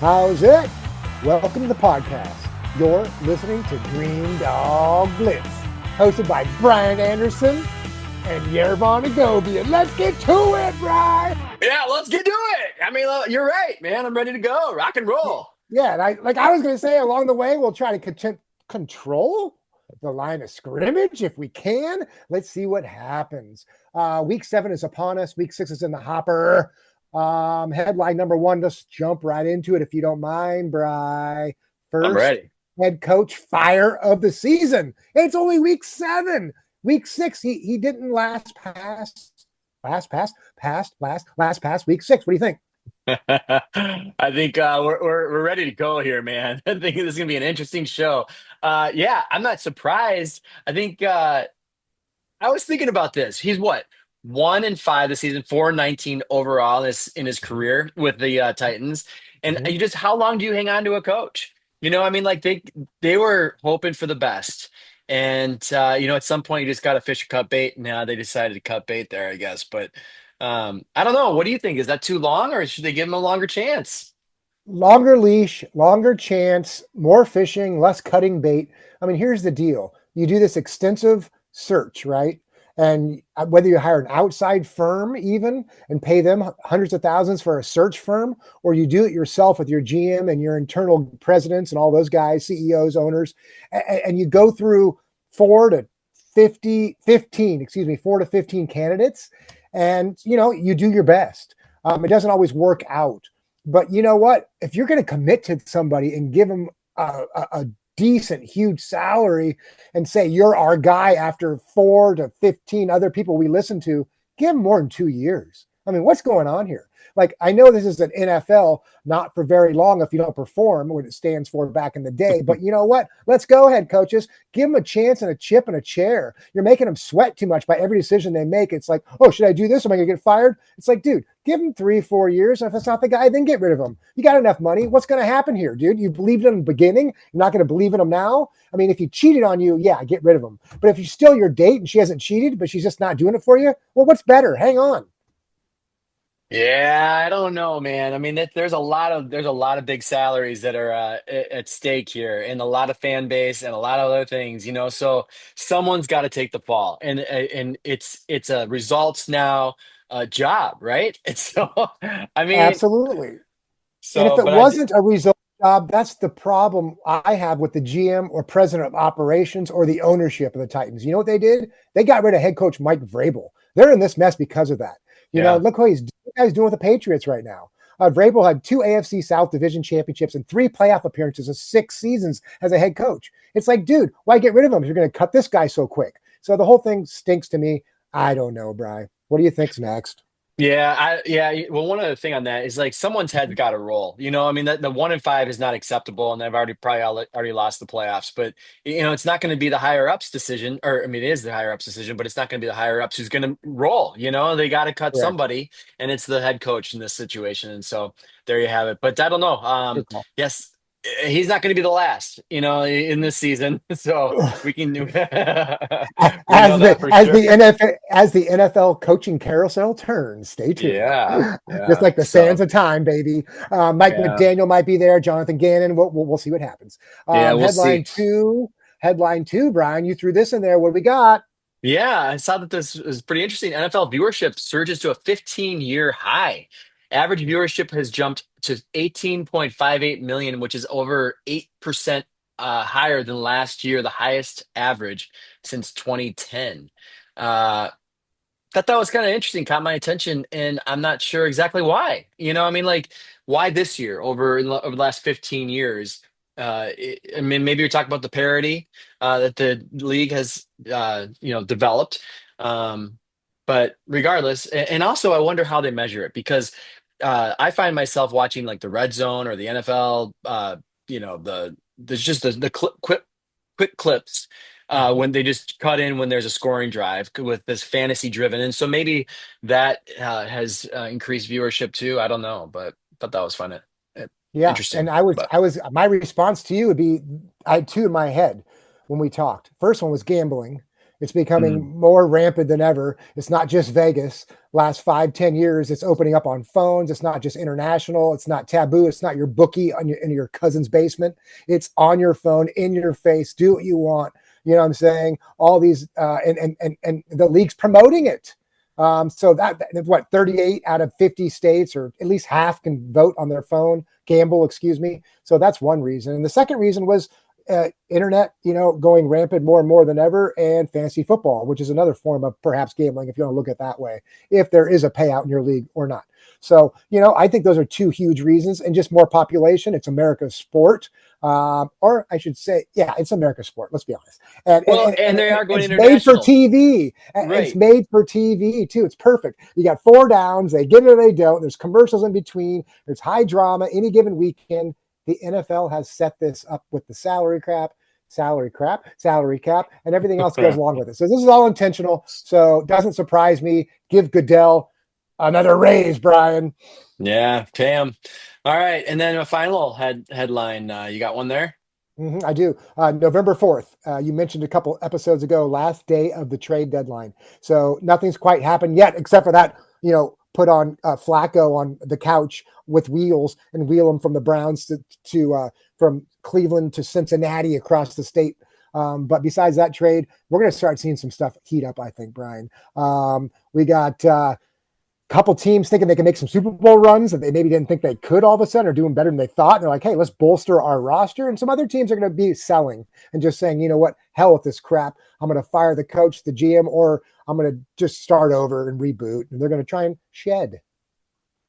How's it? Welcome to the podcast. You're listening to Green Dog Blitz, hosted by Brian Anderson and Yervon Agobian. Let's get to it, Brian. Yeah, let's get to it. You're right, man. I'm ready to go. Rock and roll. Yeah, and I was going to say along the way, we'll try to control the line of scrimmage if we can. Let's see what happens. Week 7 is upon us. Week 6 is in the hopper. Headline number 1, let's jump right into it if you don't mind, Bry. I'm First ready. head coach fire of the season. It's only week 7. Week 6, he didn't last past week 6. What do you think? I think we're ready to go here, man. I think this is gonna be an interesting show. Yeah, I'm not surprised. I think I was thinking about this. He's what 1-5 this season, 4-19 overall in his career with the Titans. And Mhm. you just how long do you hang on to a coach? Like they were hoping for the best. And at some point you just got to fish or cut bait. Now they decided to cut bait there, I guess. But I don't know. What do you think? Is that too long, or should they give him a longer chance? Longer leash, longer chance, more fishing, less cutting bait. I mean, here's the deal. You do this extensive search, right? And whether you hire an outside firm even and pay them hundreds of thousands for a search firm, or you do it yourself with your GM and your internal presidents and all those guys, CEOs, owners, and you go through 4 to 4 to 15 candidates, and, you do your best. It doesn't always work out. But you know what? If you're going to commit to somebody and give them a decent, huge salary and say, you're our guy after 4 to 15 other people we listen to, give them more than 2 years. I mean, what's going on here? Like, I know this is an NFL, not for very long if you don't perform, what it stands for back in the day. But you know what? Let's go ahead, coaches. Give them a chance and a chip and a chair. You're making them sweat too much by every decision they make. It's like, oh, should I do this? Am I going to get fired? It's like, dude, give him 3, 4 years. And if that's not the guy, then get rid of him. You got enough money. What's going to happen here, dude? You believed in him in the beginning. You're not going to believe in him now. I mean, if he cheated on you, yeah, get rid of him. But if you still your date and she hasn't cheated, but she's just not doing it for you, well, what's better? Hang on. Yeah, I don't know, man. There's a lot of big salaries that are at stake here, and a lot of fan base, and a lot of other things. So someone's got to take the fall, and it's a results now job, right? And so, I mean, Absolutely. And if so it but I wasn't a result job, that's the problem I have with the GM or president of operations or the ownership of the Titans. You know what they did? They got rid of head coach Mike Vrabel. They're in this mess because of that. yeah. Look what guy's doing with the Patriots right now. Vrabel had 2 AFC South Division championships and 3 playoff appearances in 6 seasons as a head coach. It's like, dude, why get rid of him if you're going to cut this guy so quick? So the whole thing stinks to me. I don't know, Bry. What do you think's next? Yeah. Well, one other thing on that is like someone's head's got to roll. That the 1-5 is not acceptable, and they've already lost the playoffs. But it's not going to be the higher ups decision, or I mean, it is the higher ups decision, but it's not going to be the higher ups who's going to roll. They got to cut Correct. somebody, and it's the head coach in this situation. And so there you have it. But I don't know. Good call. Yes, he's not going to be the last, in this season. So we can we know as that the for as sure. the NFL coaching carousel turns. Stay tuned. Yeah, Just yeah. like the sands So of time, baby. Mike yeah. McDaniel might be there. Jonathan Gannon. We'll see what happens. Yeah, we'll Headline see. two. Headline two. Brian, you threw this in there. What do we got? Yeah, I saw that this is pretty interesting. NFL viewership surges to a 15-year high. Average viewership has jumped to 18.58 million, which is over 8% higher than last year, the highest average since 2010. Uh, Thought that was kind of interesting, caught my attention, and I'm not sure exactly why. Like why this year over the last 15 years? I mean, maybe you're talking about the parity that the league has, developed. Um, but regardless, and also I wonder how they measure it because I find myself watching like the red zone or the NFL. There's just the quick clips Mhm. when they just cut in when there's a scoring drive with this fantasy driven. And so maybe that has increased viewership too. I don't know, but thought that was fun. Yeah, and Interesting. I But was my response to you would be I had two in my head when we talked. First one was gambling. It's Mm. becoming more rampant than ever. It's not just Vegas. Last 5, 10 years, it's opening up on phones. It's not just international. It's not taboo. It's not your bookie in your cousin's basement. It's on your phone, in your face. Do what you want. You know what I'm saying? All these and the league's promoting it. So that what 38 out of 50 states, or at least half, can vote on their phone, gamble, excuse me. So that's one reason. And the second reason was internet, going rampant more and more than ever, and fantasy football, which is another form of perhaps gambling, if you want to look at it that way, if there is a payout in your league or not. So, I think those are two huge reasons, and just more population. It's America's sport. Or I should say, yeah, it's America's sport. Let's be honest. And, and, Well, and, and and they are going it's made for international. TV. It's Right. made for TV too. It's perfect. You got four downs. They get it or they don't. There's commercials in between. There's high drama any given weekend. The NFL has set this up with the salary cap, and everything else goes along with it. So this is all intentional. So it doesn't surprise me. Give Goodell another raise, Brian. Yeah, Pam. All right, and then a final headline. You got one there? I do. November 4th. You mentioned a couple episodes ago, last day of the trade deadline. So nothing's quite happened yet, except for that, put on Flacco on the couch with wheels and wheel him from the Browns to from Cleveland to Cincinnati across the state. But besides that trade, we're going to start seeing some stuff heat up, I think, Brian. We got couple teams thinking they can make some Super Bowl runs that they maybe didn't think they could all of a sudden, or doing better than they thought. And they're like, hey, let's bolster our roster. And some other teams are going to be selling and just saying, you know what, hell with this crap. I'm going to fire the coach, the GM, or I'm going to just start over and reboot. And they're going to try and shed.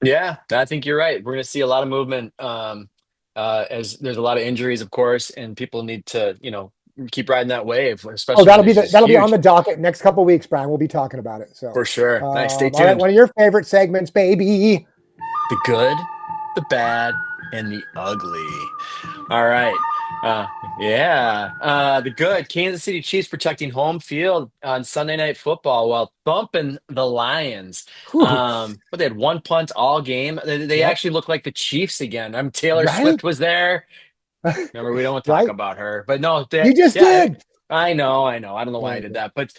Yeah, I think you're right. We're going to see a lot of movement, as there's a lot of injuries, of course, and people need to, keep riding that wave, Oh, especially when there's just that'll be on huge. the docket next couple of weeks, Brian. We'll be talking about it. So, For sure. Nice. Stay all right, tuned. one of your favorite segments, baby. The good, the bad, and the ugly. All right. Yeah. The good Kansas City Chiefs protecting home field on Sunday Night Football while thumping the Lions. Whew. But they had one punt all game. They Yep. actually look like the Chiefs again. Taylor Right. Swift was there. Remember, we don't talk Right. about her, but no, You just yeah, did. I know, I know. I don't know why I There did you that, but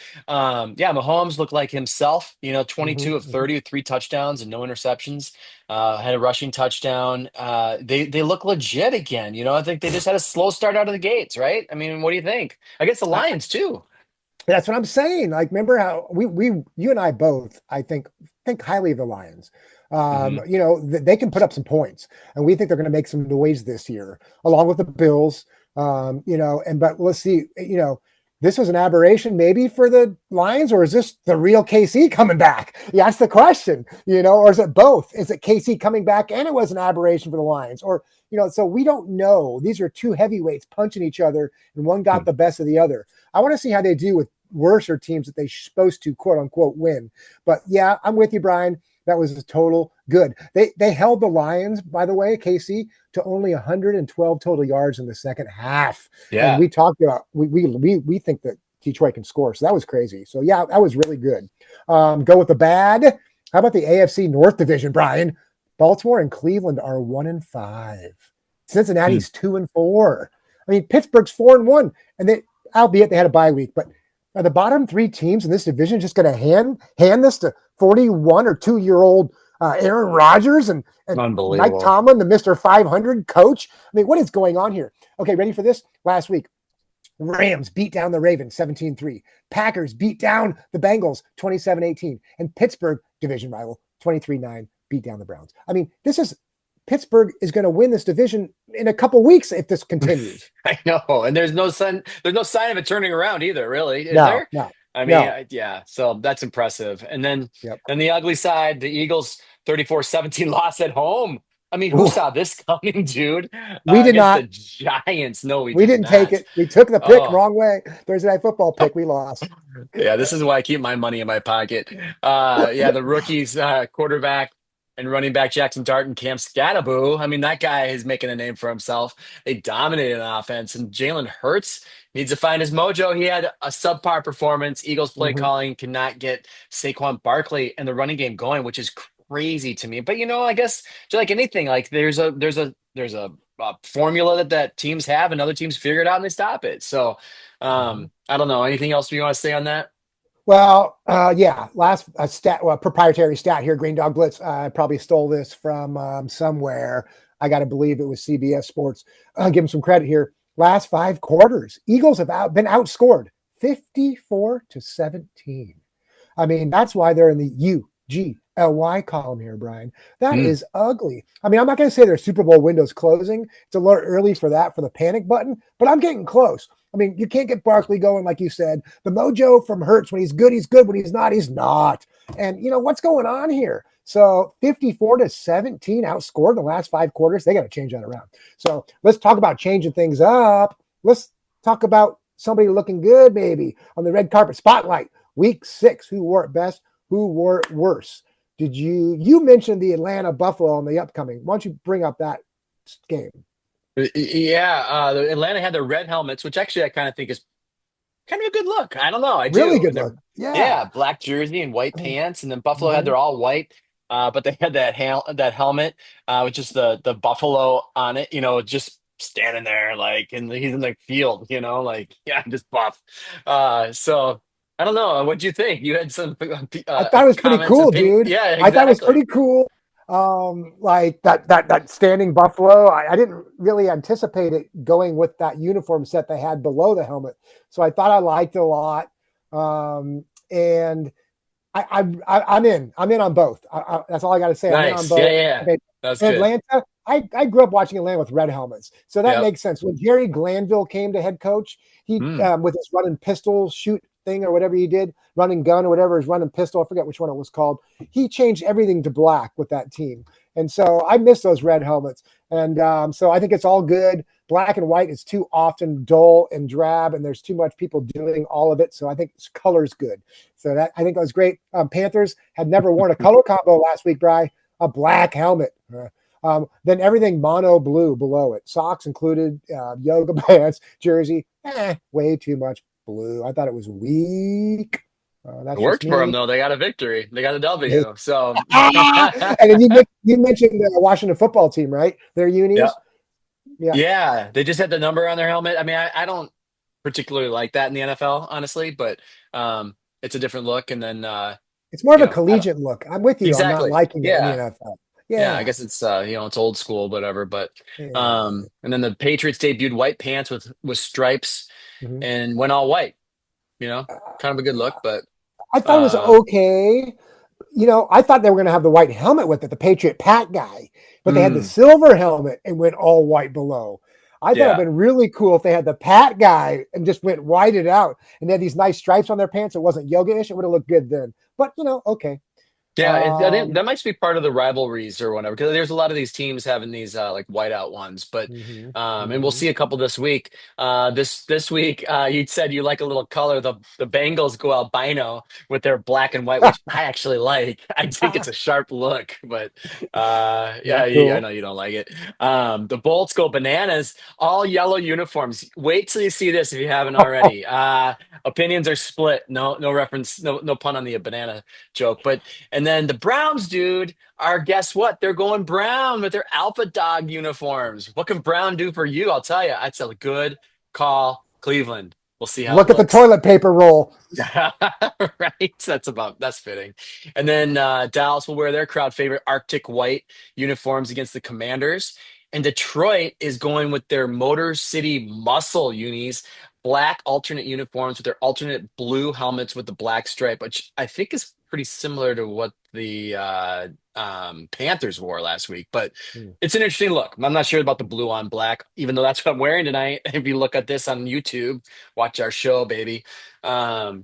yeah, Mahomes looked like himself. go. 22 of 30 with three touchdowns and no interceptions. Had a rushing touchdown. They look legit again. I think they just had a slow start out of the gates, right? I mean, what do you think? Against the I, Lions too. That's what I'm saying. Like, remember how you and I both, I think highly of the Lions. Hmm. They can put up some points, and we think they're going to make some noise this year, along with the Bills. But let's see. This was an aberration maybe for the Lions, or is this the real KC coming back? Yeah, that's the question. Or is it both? Is it KC coming back and it was an aberration for the Lions, or so we don't know. These are two heavyweights punching each other, and one got the best of the other. I want to see how they do with worser teams that they're supposed to quote unquote win. But yeah, I'm with you, Brian. That was a total good. They held the Lions, by the way, KC, to only 112 total yards in the second half. And Yeah. we talked about we think that Detroit can score. So that was crazy. So yeah, that was really good. Go with the bad. How about the AFC North Division, Brian? Baltimore and Cleveland are 1-5. Hmm. Cincinnati's 2-4. I mean, Pittsburgh's 4-1, and albeit they had a bye week, but are the bottom three teams in this division just going to hand this to 41 or 2-year-old Aaron Rodgers and Mike Unbelievable. Tomlin, the Mr. 500 coach? I mean, what is going on here? Okay, ready for this? Last week, Rams beat down the Ravens 17-3. Packers beat down the Bengals 27-18. And Pittsburgh, division rival, 23-9, beat down the Browns. I mean, Pittsburgh is going to win this division in a couple weeks if this continues. I know, and there's no sign. There's no sign of it turning around either. Really, is No, there? no, I mean, no. yeah. So that's impressive. And then, Yep. the ugly side, the Eagles 34-17 loss at home. I mean, who Ooh, saw this coming, dude? we did Against the not. Giants? No, we We did didn't take not. it. We took the pick Oh, wrong way. Thursday night football pick. We lost. yeah. This is why I keep my money in my pocket. Yeah, the rookies, quarterback and running back Jackson Dart and Cam Scattaboo. I mean, that guy is making a name for himself. They dominated an offense, and Jalen Hurts needs to find his mojo. He had a subpar performance. Eagles play Mhm. calling cannot get Saquon Barkley and the running game going, which is crazy to me. But I guess just like anything, like there's a formula that teams have, and other teams figure it out and they stop it. So Mhm. I don't know. Anything else you want to say on that? Well, yeah. Last stat, well, proprietary stat here. Green Dog Blitz. I probably stole this from somewhere. I got to believe it was CBS Sports. I'll give them some credit here. Last 5 quarters, Eagles have been outscored 54-17. I mean, that's why they're in the UGLY column here, Brian. That Mm. is ugly. I mean, I'm not going to say their Super Bowl window's closing. It's a little early for that, for the panic button, but I'm getting close. I mean, you can't get Barkley going, like you said. The mojo from Hurts, when he's good, he's good. When he's not, he's not. And, what's going on here? So 54-17 outscored the last 5 quarters. They got to change that around. So let's talk about changing things up. Let's talk about somebody looking good, maybe, on the red carpet spotlight. Week 6, who wore it best? Who wore it worse? Did you mentioned the Atlanta Buffalo on the upcoming? Why don't you bring up that game? Yeah, the Atlanta had the red helmets, which actually I kind of think is kind of a good look. I don't know, I Really do. good And they're look. Yeah. yeah, black jersey and white pants, and then Buffalo had Mhm. their all white. But they had that helmet, with just the buffalo on it, just standing there like, and he's in the field, like, yeah, just buff. So I don't know. What'd you think? You had some I thought it was pretty comments, cool, opinion. dude. Yeah, I thought it was exactly. pretty cool. Like that standing buffalo. I didn't really anticipate it going with that uniform set they had below the helmet, so I thought I liked it a lot. And I'm in. I'm in on both. That's all I got to say. I'm in on Nice. Yeah, both. yeah, yeah. Okay. That's good. Atlanta. I grew up watching Atlanta with red helmets, so that Yep. makes sense. When Jerry Glanville came to head coach, he Hmm. with his running pistol shoot thing or whatever he did, running gun or whatever his running pistol. I forget which one it was called. He changed everything to black with that team, and so I miss those red helmets. And so I think it's all good. Black and white is too often dull and drab, and there's too much people doing all of it. So I think color's good. So that I think that was great. Panthers had never worn a color combo last week, Bry. A black helmet. Then everything mono blue below it. Socks included, yoga pants, jersey. Way too much blue. I thought it was weak. It That's just worked for them me. though. They got a victory. They got a Hey. W. So And then you mentioned the Washington football team, right? Their yeah. unis. Yeah. Yeah. They just had the number on their helmet. I mean, I don't particularly like that in the NFL, honestly, but it's a different look. And then It's more of a I don't collegiate look. I'm with you on not exactly. liking it in the Yeah. NFL. Yeah. I Yeah. guess it's old school, whatever. But Yeah. and then the Patriots debuted white pants with stripes Mhm. and went all white, you know, kind of a good look, but I thought it was uh okay. I thought they were going to have the white helmet with it, the Patriot Pat guy, but they had the mm, silver helmet and went all white below. I thought it'd yeah. been really cool if they had the Pat guy and just went whited out and they had these nice stripes on their pants. It wasn't yoga-ish. It would have looked good then. But okay. Yeah, I think Um, that might be part of the rivalries or whatever, because there's a lot of these teams having these like whiteout ones, but mhm, and we'll mhm. see a couple this week. This week, you said you like a little color. The Bengals go albino with their black and white, which I actually like. I think it's a sharp look, but Yeah, yeah, I cool. know you don't like it. The Bolts go bananas, all yellow uniforms. Wait till you see this if you haven't already. Opinions are split. No reference, no pun on the banana joke, but. And then the Browns, dude, are guess what? They're going brown with their Alpha Dog uniforms. What can Brown do for you? I'll tell you. It's a good call, Cleveland. We'll see how it Look at the looks. toilet paper roll. Right? That's fitting. And then Dallas will wear their crowd favorite Arctic white uniforms against the Commanders. And Detroit is going with their Motor City Muscle unis, black alternate uniforms with their alternate blue helmets with the black stripe, which I think is pretty similar to what the Panthers wore last week. But Hmm. it's an interesting look. I'm not sure about the blue on black, even though that's what I'm wearing tonight. If you look at this on YouTube, watch our show, baby. Um,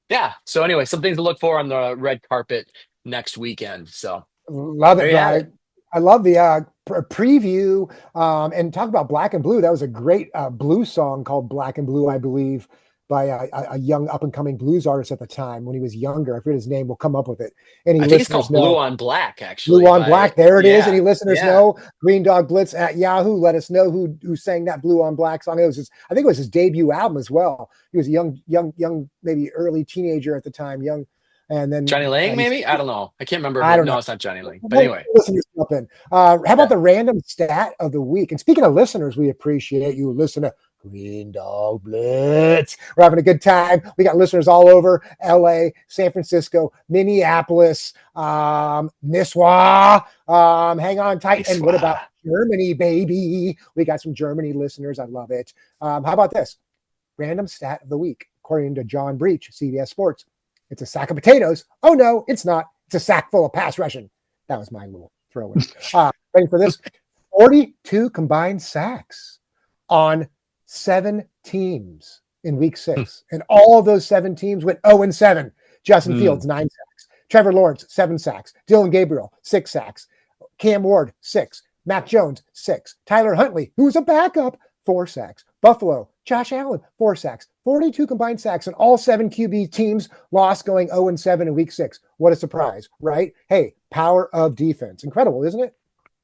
yeah. So anyway, some things to look for on the red carpet next weekend. So Love there it, you have it. Brian. I love the preview and talk about Black and Blue. That was a great blues song called Black and Blue, I believe, by a young up and coming blues artist at the time when he was younger. I forget his name. We'll come up with it. Any I think it's listeners called Blue know? on Black, Blue actually. on By Black. There it is. Any yeah, listeners yeah. know? Green Dog Blitz at Yahoo. Let us know who sang that Blue on Black song. I think it was his debut album as well. He was a young, maybe early teenager at the time, young And then Johnny Lang, he's maybe? I don't know. I can't remember I who. don't know. No, it's not Johnny Lang. But We'll anyway, listen to stuff in. How about yeah. the random stat of the week? And speaking of listeners, we appreciate you. Listen to Green Dog Blitz. We're having a good time. We got listeners all over LA, San Francisco, Minneapolis, Nisswa. Hang on tight. Nice. And what about Germany, baby? We got some Germany listeners. I love it. How about this? Random stat of the week, according to John Breach, CBS Sports. It's a sack of potatoes. Oh, no, it's not. It's a sack full of pass rushing. That was my little throw in. Ready for this? 42 combined sacks on 7 teams in week 6. And all of those 7 teams went 0-7. Justin Fields, 9 sacks. Trevor Lawrence, 7 sacks. Dylan Gabriel, 6 sacks. Cam Ward, 6. Mac Jones, 6. Tyler Huntley, who's a backup, 4 sacks. Buffalo, Josh Allen, 4 sacks. 42 combined sacks, and all 7 QB teams lost going 0-7 in week 6. What a surprise, right? Hey, power of defense. Incredible, isn't it?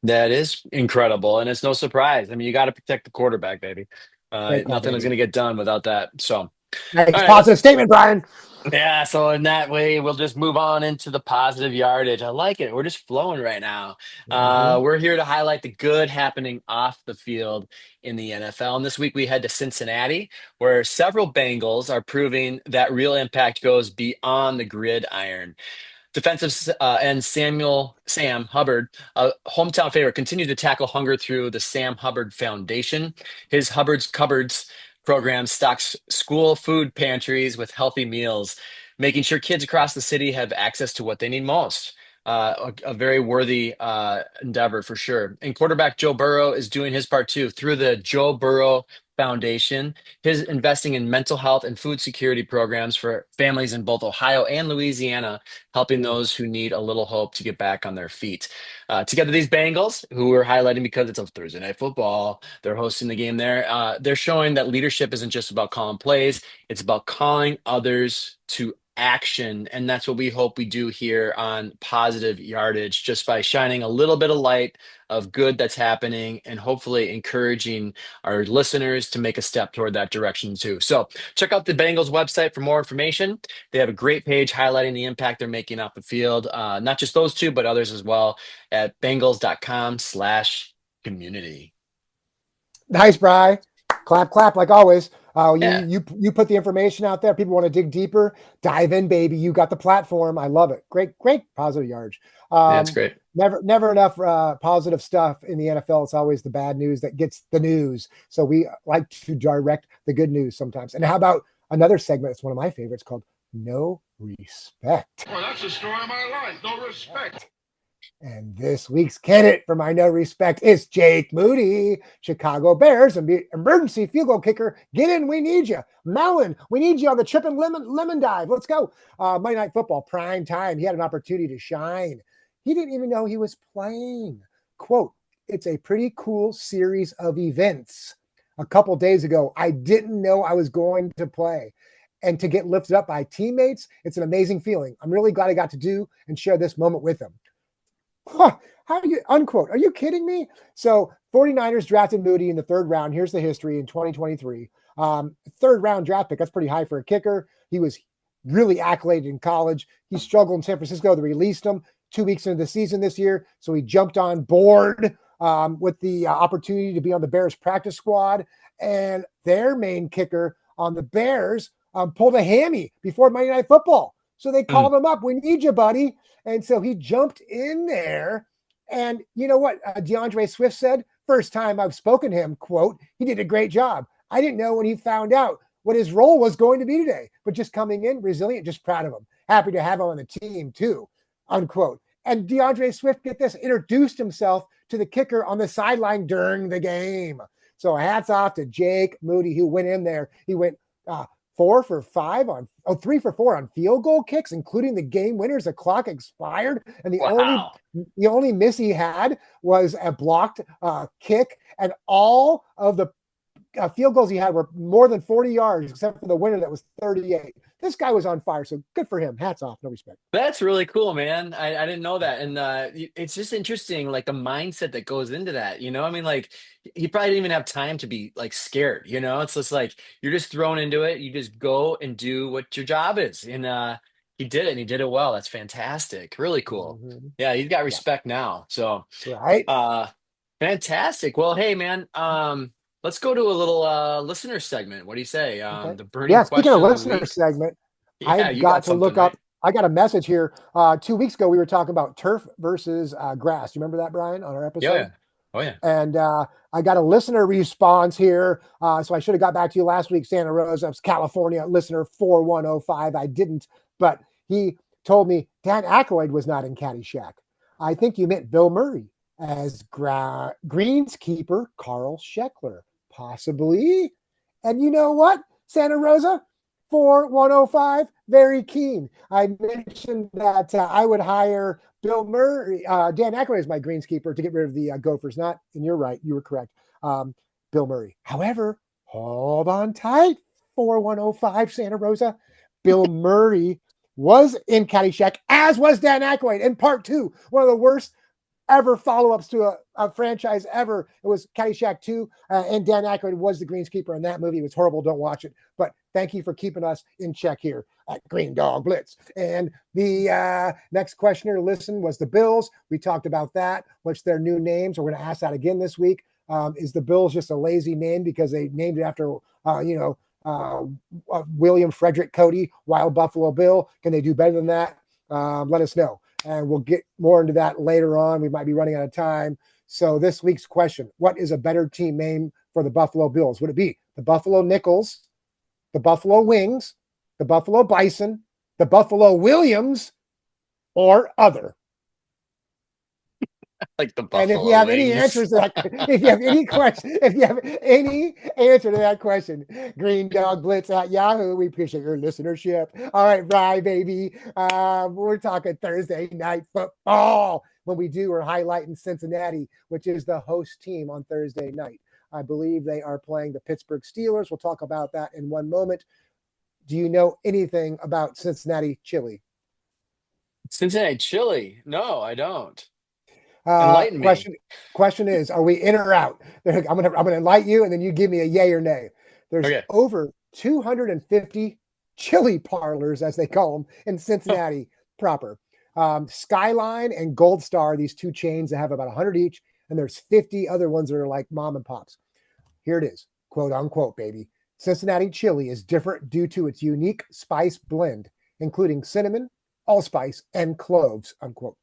That is incredible. And it's no surprise. I mean, you got to protect the quarterback, baby. Great call, Nothing is baby. going to get done without that. So, all Nice right, positive statement, Brian. yeah. So, in that way, we'll just move on into the positive yardage. I like it. We're just flowing right now. Mm-hmm. We're here to highlight the good happening off the field in the NFL. And this week we head to Cincinnati, where several Bengals are proving that real impact goes beyond the gridiron. Defensive end Sam Hubbard, a hometown favorite, continued to tackle hunger through the Sam Hubbard Foundation. His Hubbard's Cupboards program stocks school food pantries with healthy meals, making sure kids across the city have access to what they need most. A very worthy endeavor for sure. And quarterback Joe Burrow is doing his part too through the Joe Burrow Foundation. His investing in mental health and food security programs for families in both Ohio and Louisiana, helping those who need a little hope to get back on their feet. Together, these Bengals, who we're highlighting because it's a Thursday night football, they're hosting the game there. They're showing that leadership isn't just about calling plays, it's about calling others to action. And that's what we hope we do here on Positive Yardage, just by shining a little bit of light of good that's happening and hopefully encouraging our listeners to make a step toward that direction too. So check out the Bengals website for more information. They have a great page highlighting the impact they're making off the field. Not just those two, but others as well at bengals.com/community. Nice, Bry. Clap, clap, like always. You Yeah, you put the information out there. People want to dig deeper. Dive in, baby. You got the platform. I love it. Great, great positive yards. that's great. Never enough positive stuff in the NFL. It's always the bad news that gets the news. So we like to direct the good news sometimes. And how about another segment? It's one of my favorites called No Respect. Well, that's the story of my life. No respect. And this week's candidate for my no respect is Jake Moody, Chicago Bears, emergency field goal kicker. Get in, we need you. Mellon, we need you on the trip and lemon dive. Let's go. Monday Night Football, prime time. He had an opportunity to shine. He didn't even know he was playing. Quote, it's a pretty cool series of events. A couple days ago, I didn't know I was going to play. And to get lifted up by teammates, it's an amazing feeling. I'm really glad I got to do and share this moment with them. Huh, how do you unquote? Are you kidding me? So 49ers drafted Moody in the 3rd round. Here's the history in 2023. 3rd round draft pick. That's pretty high for a kicker. He was really accoladed in college. He struggled in San Francisco. They released him 2 weeks into the season this year. So he jumped on board with the opportunity to be on the Bears practice squad. And their main kicker on the Bears pulled a hammy before Monday Night Football. So they called him up. We need you, buddy. And so he jumped in there. And you know what DeAndre Swift said? First time I've spoken to him, quote, he did a great job. I didn't know when he found out what his role was going to be today, but just coming in, resilient, just proud of him. Happy to have him on the team too, unquote. And DeAndre Swift, get this, introduced himself to the kicker on the sideline during the game. So hats off to Jake Moody, who went in there. He went 3 for 4 on field goal kicks, including the game winners. The clock expired, and Wow. the only miss he had was a blocked kick, and all of the field goals he had were more than 40 yards, except for the winner that was 38. This guy was on fire, so good for him. Hats off, no respect. That's really cool, man. I didn't know that. And it's just interesting, like the mindset that goes into that, you know? I mean, like he probably didn't even have time to be like scared, you know? It's just like you're just thrown into it. You just go and do what your job is. And He did it, and he did it well. That's fantastic. Really cool. Mhm. Yeah, he's got Yeah. respect now. So, Right. uh, fantastic. Well, hey, man, let's go to a little listener segment. What do you say? Okay. The burning Yeah. Speaking of question of the listener week. segment, Yeah, I've you got got to something, look right? up. I got a message here. 2 weeks ago, we were talking about turf versus grass. Do you remember that, Brian, on our Yeah, episode? yeah. Oh, yeah. And I got a listener response here. So I should have got back to you last week, Santa Rosa, California, listener 4105. I didn't, but he told me Dan Aykroyd was not in Caddyshack. I think you meant Bill Murray as greenskeeper Carl Scheckler, possibly. And you know what, Santa Rosa? 4105, very keen. I mentioned that I would hire Bill Murray, Dan Aykroyd is my greenskeeper to get rid of the Gophers. Not, and you're right, you were correct. Bill Murray. However, hold on tight, 4105 Santa Rosa. Bill Murray was in Caddyshack, as was Dan Aykroyd in part two. One of the worst ever follow-ups to a franchise ever. It was Caddyshack 2, and Dan Aykroyd was the greenskeeper in that movie. It was horrible. Don't watch it. But thank you for keeping us in check here at Green Dog Blitz. And the next questioner, listen, was the Bills. We talked about that. What's their new names? We're going to ask that again this week. Is the Bills just a lazy name because they named it after, William Frederick Cody, Wild Buffalo Bill? Can they do better than that? Let us know. And we'll get more into that later on. We might be running out of time. So this week's question, what is a better team name for the Buffalo Bills? Would it be the Buffalo Nickels, the Buffalo Wings, the Buffalo Bison, the Buffalo Williams, or other? Like the And if you buffalo have any wings. answers to that, if you have any question, if you have any answer to that question, Green Dog Blitz at Yahoo. We appreciate your listenership. All right, bye, baby. We're talking Thursday night football. When we do, we're highlighting Cincinnati, which is the host team on Thursday night. I believe they are playing the Pittsburgh Steelers. We'll talk about that in one moment. Do you know anything about Cincinnati chili? Cincinnati chili. No, I don't. Uh, Enlighten me. question question is, are we in or out? I'm gonna enlighten you, and then you give me a yay or nay. There's Okay. over 250 chili parlors, as they call them, in Cincinnati proper. Skyline and Gold Star, these two chains that have about 100 each, and there's 50 other ones that are like mom and pops. Here it is, quote unquote, baby. Cincinnati chili is different due to its unique spice blend, including cinnamon, allspice, and cloves, unquote.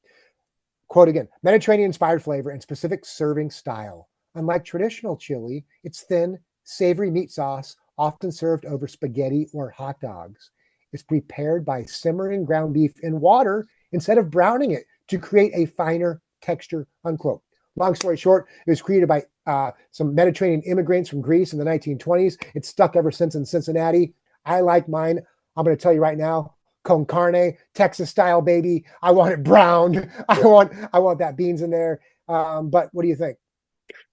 Quote again, Mediterranean inspired flavor and specific serving style. Unlike traditional chili, it's thin, savory meat sauce, often served over spaghetti or hot dogs. It's prepared by simmering ground beef in water instead of browning it to create a finer texture, unquote. Long story short, it was created by some Mediterranean immigrants from Greece in the 1920s. It's stuck ever since in Cincinnati. I like mine. I'm going to tell you right now, con carne, Texas style, baby. I want it browned. I want that beans in there. But what do you think?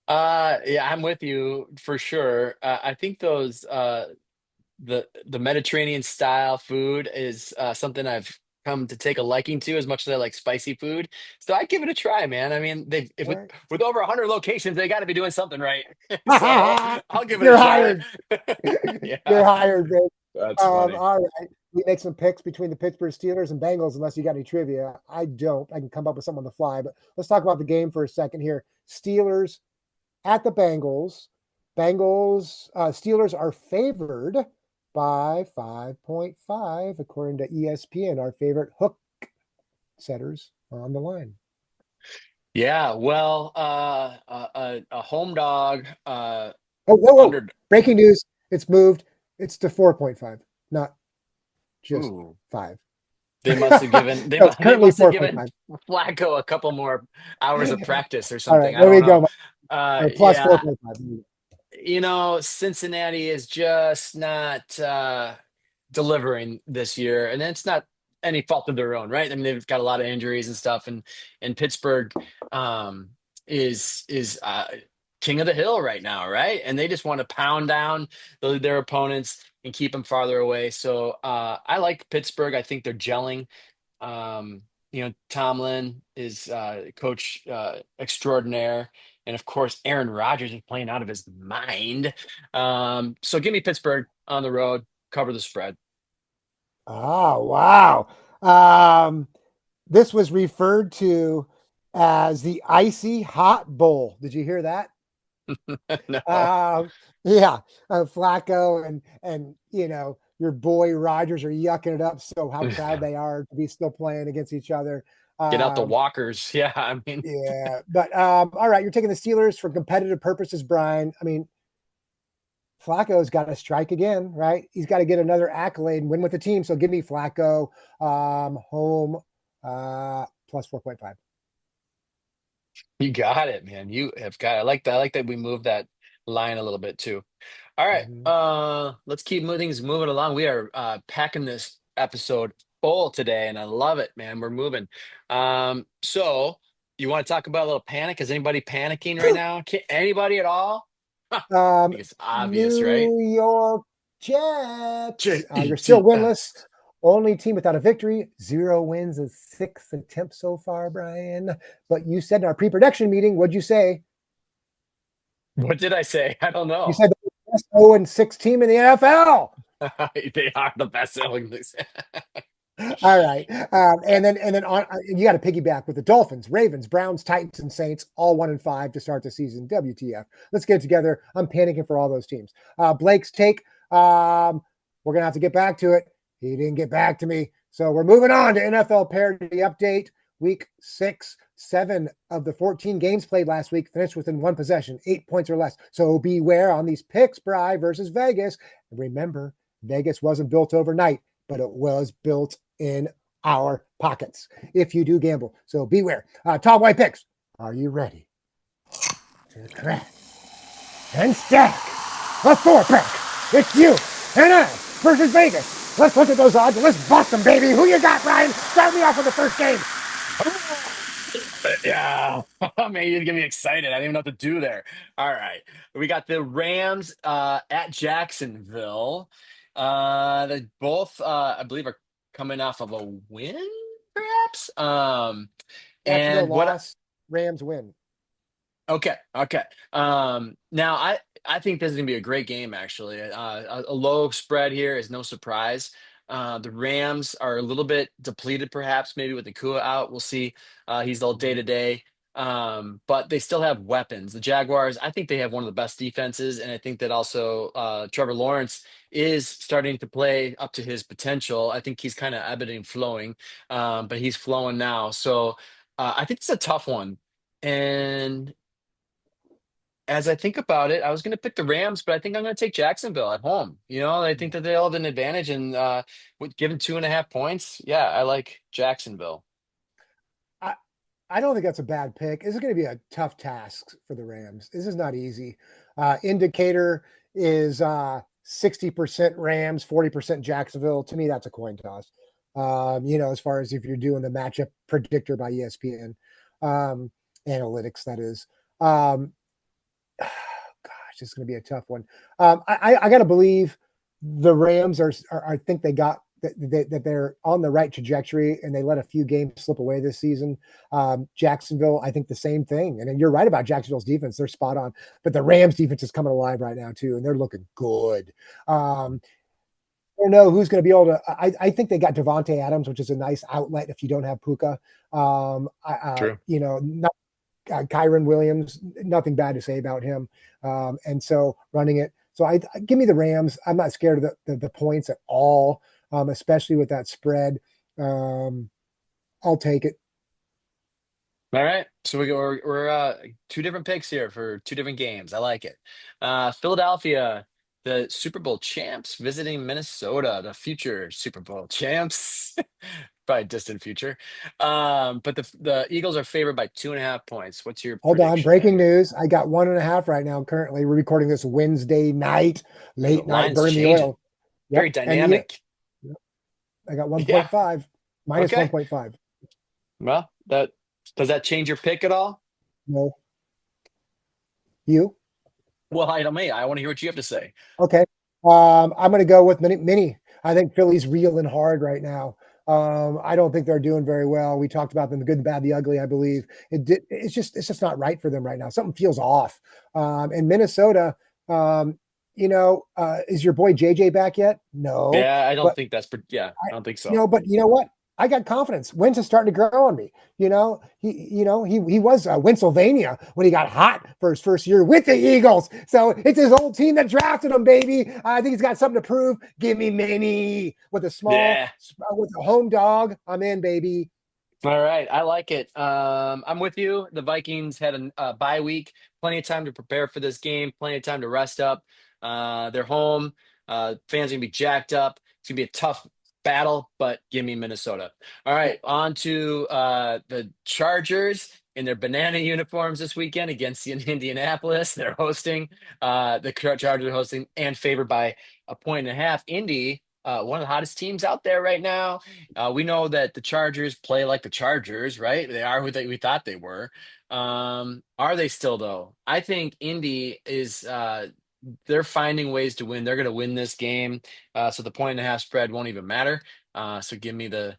Yeah, I'm with you for sure. I think those the Mediterranean style food is something I've come to take a liking to as much as I like spicy food. So I'd give it a try, man. I mean, they if All right. with over 100 locations, they got to be doing something right. So I'll give it a You're try. hired. You're Yeah, hired, babe. that's funny. All right. We make some picks between the Pittsburgh Steelers and Bengals, unless you got any trivia. I don't. I can come up with something on the fly, but let's talk about the game for a second here. Steelers at the Bengals. Steelers are favored by 5.5, according to ESPN, our favorite hook setters on the line. Yeah, well, a home dog Oh, whoa, whoa. under. Breaking news. It's moved. It's to 4.5, not just Ooh, 5. they must have given No, it's they currently must have given 4.5. Flacco a couple more hours of practice or All right, something. I there don't we know. go. Or plus Yeah, 4.5. Cincinnati is just not delivering this year, and it's not any fault of their own, right? I mean, they've got a lot of injuries and stuff, and Pittsburgh um, is king of the hill right now, right? And they just want to pound down their opponents and keep them farther away. So I like Pittsburgh. I think they're gelling. Um, Tomlin is coach extraordinaire. And of course, Aaron Rodgers is playing out of his mind. So give me Pittsburgh on the road, cover the spread. Oh, wow. This was referred to as the icy hot bowl. Did you hear that? No. Um, yeah, Flacco and your boy Rogers are yucking it up. So how proud they are to be still playing against each other. Get out the Um, walkers. Yeah, I mean, yeah, but all right, you're taking the Steelers for competitive purposes, Brian. I mean, Flacco's got to strike again, right? He's got to get another accolade and win with the team. So give me Flacco home plus 4.5. you got it, man. You have got it. I like that. I like that we moved that line a little bit too. All right. Mhm. Let's keep things moving along. We are packing this episode full today, and I love it, man. We're moving. So you want to talk about a little panic? Is anybody panicking right now? Anybody at all? Huh, I think it's obvious, right? New York Jets. You're still winless. Jets. Only team without a victory. 0 wins and 6 attempts so far, Brian. But you said in our pre-production meeting, what'd you say? What did I say? I don't You know. said the best 0 and 6 team in the NFL. They are the best selling. All right. And then on you got to piggyback with the Dolphins, Ravens, Browns, Titans, and Saints, all 1 and 5 to start the season. WTF. Let's get it together. I'm panicking for all those teams. Blake's take. We're gonna have to get back to it. He didn't get back to me. So we're moving on to NFL parity update. Week 6, 7 of the 14 games played last week finished within 1 possession, 8 points or less. So beware on these picks, Bry versus Vegas. And remember, Vegas wasn't built overnight, but it was built in our pockets if you do gamble. So beware. Tall White Picks, are you ready to crack and stack a 4-pack? It's you and I versus Vegas. Let's look at those odds and let's bust them, baby. Who you got, Brian? Start me off with the first game. Yeah, man, you get me excited. I didn't even know what to do there. All right, we got the Rams at Jacksonville. They both, I believe, are coming off of a win, perhaps. Jacksonville And what? loss, Rams win. Okay. Now I think this is gonna be a great game. Actually, a low spread here is no surprise. The Rams are a little bit depleted, perhaps maybe with the Kua out. We'll see. He's all day to day, but they still have weapons. The Jaguars, I think they have one of the best defenses, and I think that also Trevor Lawrence is starting to play up to his potential. I think he's kind of ebbing and flowing, but he's flowing now. So I think it's a tough one. And as I think about it, I was going to pick the Rams, but I think I'm going to take Jacksonville at home. I think that they all have an advantage, and with given 2.5 points, yeah, I like Jacksonville. I, I don't think that's a bad pick. This is going to be a tough task for the Rams. This is not easy. Indicator is 60% Rams, 40% Jacksonville. To me, that's a coin toss. As far as if you're doing the matchup predictor by ESPN analytics, that is. Gosh, this is going to be a tough one. I got to believe the Rams are. I think they got that they're on the right trajectory, and they let a few games slip away this season. Jacksonville, I think the same thing. And you're right about Jacksonville's defense; they're spot on. But the Rams' defense is coming alive right now too, and they're looking good. I don't know who's going to be able to. I think they got Devontae Adams, which is a nice outlet if you don't have Puka. True. Not Kyron Williams, nothing bad to say about him. And so running it. So I give me the Rams. I'm not scared of the points at all, especially with that spread. I'll take it. All right, so we're two different picks here for two different games. I like it. Philadelphia, the Super Bowl champs, visiting Minnesota, the future Super Bowl champs. Probably distant future. But the Eagles are favored by 2.5 points. What's your Hold on. prediction Breaking there? news. I got 1.5 right now. Currently, we're recording this Wednesday night, The late night, line's burn the changing. oil. Very Yep. And dynamic. I got Yeah. 1.5 minus Okay. 1.5. Well, does that change your pick at all? No. You? Well, I don't mean. I want to hear what you have to say. Okay. I'm going to go with mini. I think Philly's reeling hard right now. I don't think they're doing very well. We talked about them, the good, the bad, the ugly, I believe. It's just not right for them right now. Something feels off. And Minnesota, is your boy JJ back yet? No. Yeah, I don't But think that's. Yeah, I don't think so. no, but you know what? I got confidence. Wentz is starting to grow on me. He was Pennsylvania when he got hot for his first year with the Eagles. So it's his old team that drafted him, baby. I think he's got something to prove. Give me Minnie with with a home dog. I'm in, baby. All right, I like it. I'm with you. The Vikings had a bye week, plenty of time to prepare for this game, plenty of time to rest up. They're home. Fans are gonna be jacked up. It's gonna be a tough battle, but give me Minnesota. All right, on to the Chargers in their banana uniforms this weekend against Indianapolis. They're hosting. The Chargers are hosting and favored by 1.5. Indy, one of the hottest teams out there right now. We know that the Chargers play like the Chargers, right? They are who we thought they were. Are they still though? I think Indy is. They're finding ways to win. They're going to win this game, so the 1.5 spread won't even matter. So give me the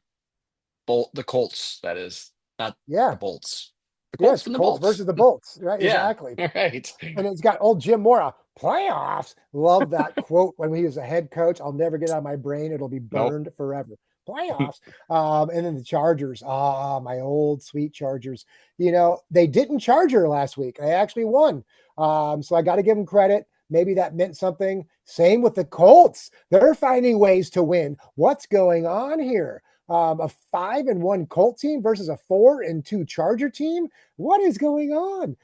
Colts. That is not the Bolts. The Colts from the Colts Bolts versus the Bolts, right? Yeah, Exactly. right. And it's got old Jim Mora. Playoffs. Love that quote when he was a head coach. I'll never get out of my brain. It'll be burned forever. Playoffs. And then the Chargers. My old sweet Chargers. They didn't Charger last week. They actually won. So I got to give them credit. Maybe that meant something. Same with the Colts. They're finding ways to win. What's going on here? A 5-1 Colt team versus a 4-2 Charger team. What is going on?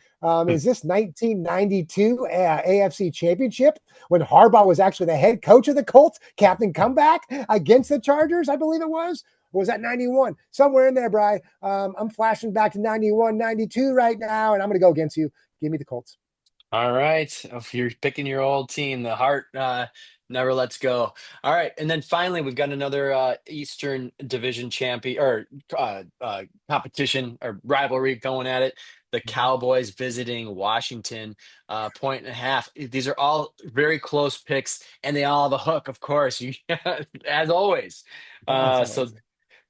Is this 1992 AFC Championship when Harbaugh was actually the head coach of the Colts? Captain comeback against the Chargers, I believe it was. Or was that 91? Somewhere in there, Bri. I'm flashing back to 91, 92 right now, and I'm going to go against you. Give me the Colts. All right. If you're picking your old team, the heart never lets go. All right. And then finally, we've got another Eastern Division champion or competition or rivalry going at it. The Cowboys visiting Washington, 1.5. These are all very close picks, and they all have a hook, of course, as always. So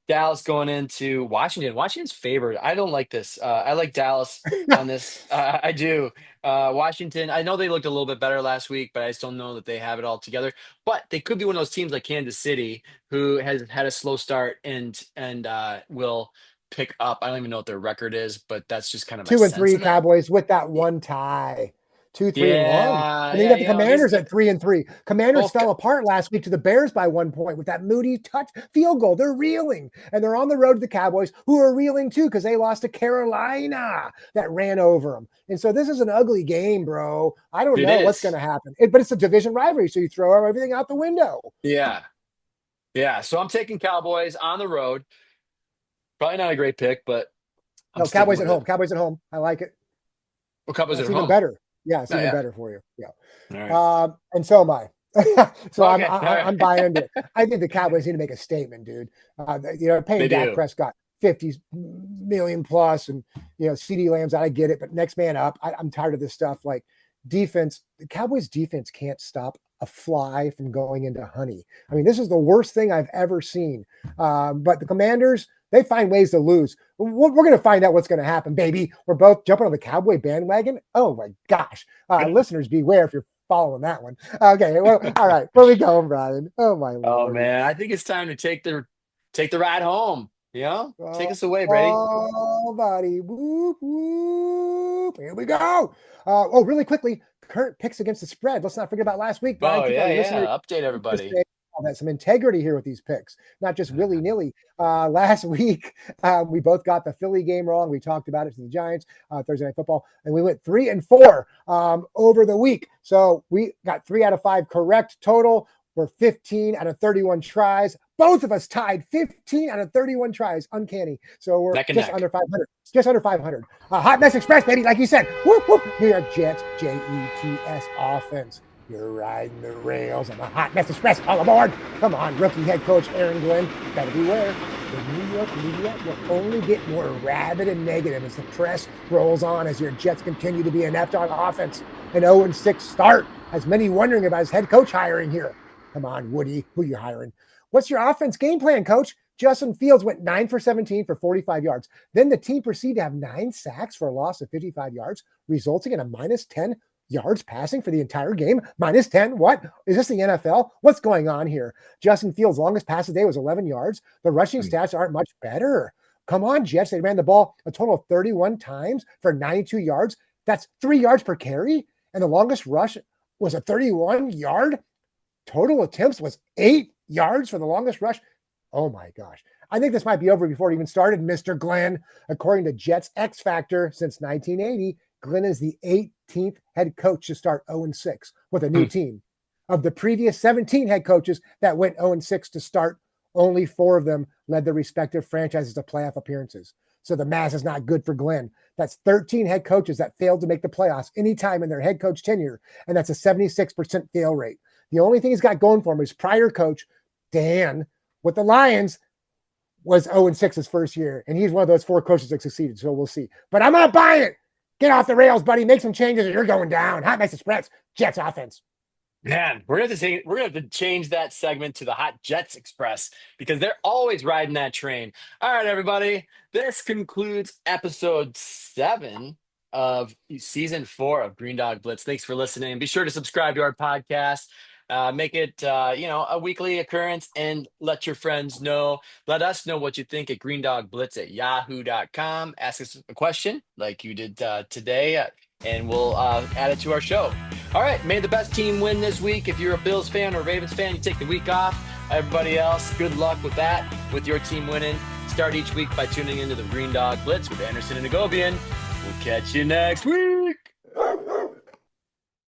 Dallas going into Washington. Washington's favored. I don't like this. I like Dallas on this. I do. Washington, I know they looked a little bit better last week, but I just don't know that they have it all together. But they could be one of those teams like Kansas City who has had a slow start and will pick up. I don't even know what their record is, but that's just kind of my 2-3 Cowboys with that one tie. 2-3-1. And then you got the Commanders at 3-3. Commanders fell apart last week to the Bears by 1 point with that Moody touch field goal. They're reeling, and they're on the road to the Cowboys, who are reeling too because they lost to Carolina that ran over them. And so this is an ugly game, bro. I don't know what's going to happen, but it's a division rivalry, so you throw everything out the window. Yeah. So I'm taking Cowboys on the road. Probably not a great pick, but no, Cowboys at home. Cowboys at home. I like it. Well, Cowboys at home. Even better. Yeah, it's even better for you. Yeah. Right. And so am I. So okay. I'm buying into it. I think the Cowboys need to make a statement, dude. Paying Dak Prescott $50 million plus, and CD Lamb's out. I get it, but next man up. I'm tired of this stuff. Like defense, the Cowboys defense can't stop a fly from going into honey. I mean, this is the worst thing I've ever seen. But the Commanders, they find ways to lose. We're going to find out what's going to happen, baby. We're both jumping on the Cowboy bandwagon. Oh my gosh. Listeners, beware if you're following that one. Okay. Well, all right. Where we going, Brian? Oh my Lord. Oh man. I think it's time to take the ride home. Take us away, Brady. Oh, buddy. Whoop, whoop. Here we go. Really quickly, current picks against the spread. Let's not forget about last week. Brian. Update everybody. There's some integrity here with these picks, not just willy-nilly. Last week, we both got the Philly game wrong. We talked about it to the Giants, Thursday Night Football, and we went 3-4 over the week. So we got 3 out of 5 correct total. We're 15 out of 31 tries. Both of us tied 15 out of 31 tries. Uncanny. So we're under 500. Just under 500. Hot Mess Express, baby. Like you said, whoop, whoop. New York Jets, Jets offense. You're riding the rails on the Hot Mess Express. All aboard. Come on, rookie head coach Aaron Glenn. Better beware. The New York media will only get more rabid and negative as the press rolls on as your Jets continue to be inept on offense. An 0-6 start has many wondering about his head coach hiring here. Come on, Woody. Who you hiring? What's your offense game plan, coach? Justin Fields went 9 for 17 for 45 yards. Then the team proceeded to have 9 sacks for a loss of 55 yards, resulting in a -10 yards passing for the entire game. -10. What? Is this the NFL? What's going on here? Justin Fields' longest pass of the day was 11 yards. The rushing stats aren't much better. Come on, Jets. They ran the ball a total of 31 times for 92 yards. That's 3 yards per carry. And the longest rush was a 31-yard. Total attempts was 8 yards for the longest rush. Oh my gosh. I think this might be over before it even started, Mr. Glenn. According to Jets X Factor, since 1980, Glenn is the 18th head coach to start 0-6 with a new team. Of the previous 17 head coaches that went 0-6 to start, only 4 of them led their respective franchises to playoff appearances. So the math is not good for Glenn. That's 13 head coaches that failed to make the playoffs anytime in their head coach tenure, and that's a 76% fail rate. The only thing he's got going for him is prior coach, Dan, with the Lions, was 0-6 his first year, and he's one of those 4 coaches that succeeded, so we'll see. But I'm not buying it. Get off the rails, buddy. Make some changes or you're going down. Hot Mess Express, Jets offense. Man, we're going to have to change that segment to the Hot Jets Express because they're always riding that train. All right, everybody. This concludes episode 7 of season 4 of Green Dog Blitz. Thanks for listening. Be sure to subscribe to our podcast. Make it, a weekly occurrence and let your friends know. Let us know what you think at greendogblitz@yahoo.com. Ask us a question like you did today, and we'll add it to our show. All right. May the best team win this week. If you're a Bills fan or a Ravens fan, you take the week off. Everybody else, good luck with that, with your team winning. Start each week by tuning into the Green Dog Blitz with Anderson and Agobian. We'll catch you next week.